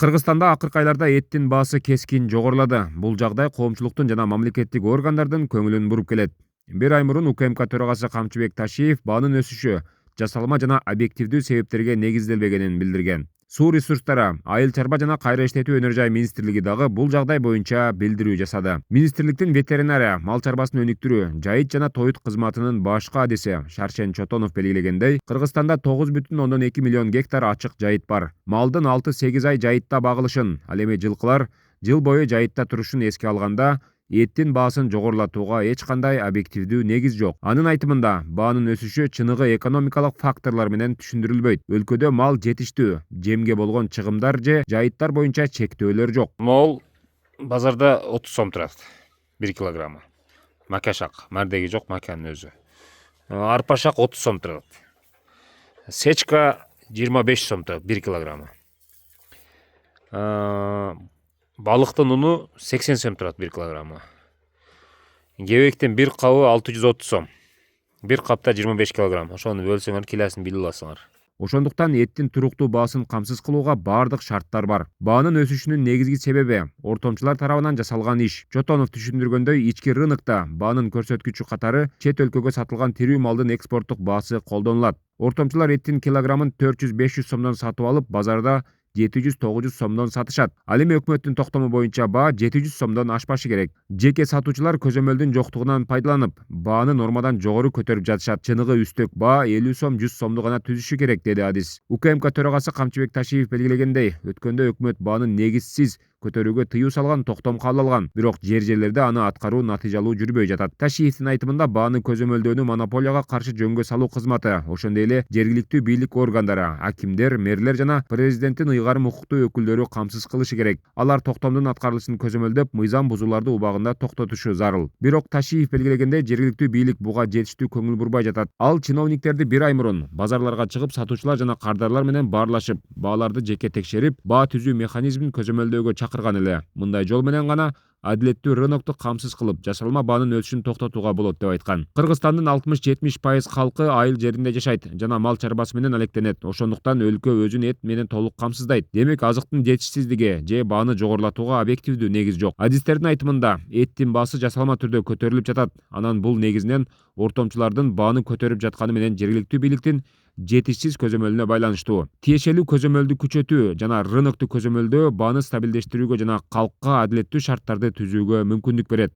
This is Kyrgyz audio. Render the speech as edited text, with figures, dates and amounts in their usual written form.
Кыргызстанда акыркы айларда эттин баасы кескин жогорулады. Бул жагдай коомчулуктун жана мамлекеттик органдардын көңүлүн буруп келет. Бир ай мурун УКМК төрагасы Камчыбек Ташиев баанын өсүшү жасалма жана объективдүү себептерге негизделбегенин билдирген. Суу ресурстары, айыл чарба жана кайра иштетүү өнөр жай министрлиги дагы бул жагдай боюнча билдирүү жасады. Министрликтин ветеринария, мал чарбасын өнүктүрүү, жайыт жана тоют кызматынын башкы адиси Шаршен Чотонов белгилегендей, Кыргызстанда 9,2 миллион гектар ачык жайыт бар. Малдын 6-8 ай жайытта багылышын, ал эми жылкылар жыл бою жайытта турушун эске алганда, эттин баасын жогорулатууга эч кандай объективдүү негиз жок. Анын айтымында, баанын өсүшү чыныгы экономикалык факторлор менен түшүндүрүлбөйт. Өлкөдө мал жетиштүү, жемге болгон чыгымдар же жайыттар боюнча чектөөлөр жок. Мол базарда 30 сом турат 1 килограммы. Макашак, мардеги жок маканын өзү. Арпа шак 30 сом турат. Сечка 25 сом турат 1 килограммы. Балыктын уну 80 сом турат 1 килограммы. Кебектин бир кабы 630 сом. Бир капта 25 килограмм. Ошону бөлсөңөр килосын билип аласыңар. Ошондуктан эттин туруктуу баасын камсыз кылууга баардык шарттар бар. Баанын өсүшүнүн негизги себеби ортомчулар тарабынан жасалган иш. Чотонов түшүндүргөндөй, ички рынокто баанын көрсөткүчү катары чет өлкөгө сатылган тирүү малдын экспорттук баасы колдонулат. Ортомчулар эттин килограммын 400-500 сомдон сатып алып, базарда 700-900 сомдон сатышат. Ал эми өкмөттүн токтому боюнча баа 700 сомдон ашпашы керек. Жеке сатуучулар көзөмөлдүн жоктугунан пайдаланып, бааны нормадан жогору көтөрүп жатышат. Чыныгы үстөк баа 50 сом 100 сомду гана түзүшү керек, деди адис. УКМК төрагасы Камчыбек Ташиев белгилегендей, өткөндө өкмөт баанын негизсиз көтөрүүгө тыюу салган, токтом кабыл алган. Бирок жерлерде аны аткаруу натыйжалуу жүрбөй жатат. Ташиевдин айтымында, бааны көзөмөлдөөнү монополияга каршы жөнгө салуу кызматы, ошондой эле жергиликтүү бийлик органдары, акимдер, мэрлер жана президенттин ыйгарым укуктуу өкүлдөрү камсыз кылышы керек. Алар токтомдун аткарылышын көзөмөлдөп, мыйзам бузууларды убагында токтотушу зарыл. Бирок Ташиев белгилегендей, жергиликтүү бийлик буга жетиштүү көңүл бурбай жатат. Ал чиновниктерди бир ай мурун базарларга чыгып, сатуучулар жана кардарлар менен баарлашып, бааларды жеке текшерип, баа түзүү механизмин көзөмөлдөөгө чакырган эле. Мындай жол менен гана адилеттүү рынокту камсыз кылып, жасалма баанын өсүшүн токтотууга болот деп айткан. Кыргызстандын 60-70% калкы айыл жеринде жашайт жана мал чарбасы менен алектенет. Ошондуктан өлкө өзүн эт менен толук камсыздайт. Демек, азыктын жетишсиздиги же бааны жогорулатууга объективдүү негиз жок. Адистердин айтымында, эттин баасы жасалма түрдө көтөрүлүп жатат. Анан бул негизинен ортомчулардын бааны көтөрүп жатканы менен жергиликтүү бийликтин жетишсиз көзөмөлүнө байланыштуу. Тиешелүү көзөмөлдү күчөтүү жана рынокту көзөмөлдөө бааны стабилдештирүүгө жана калкка адилеттүү шарттарды түзүүгө мүмкүндүк берет.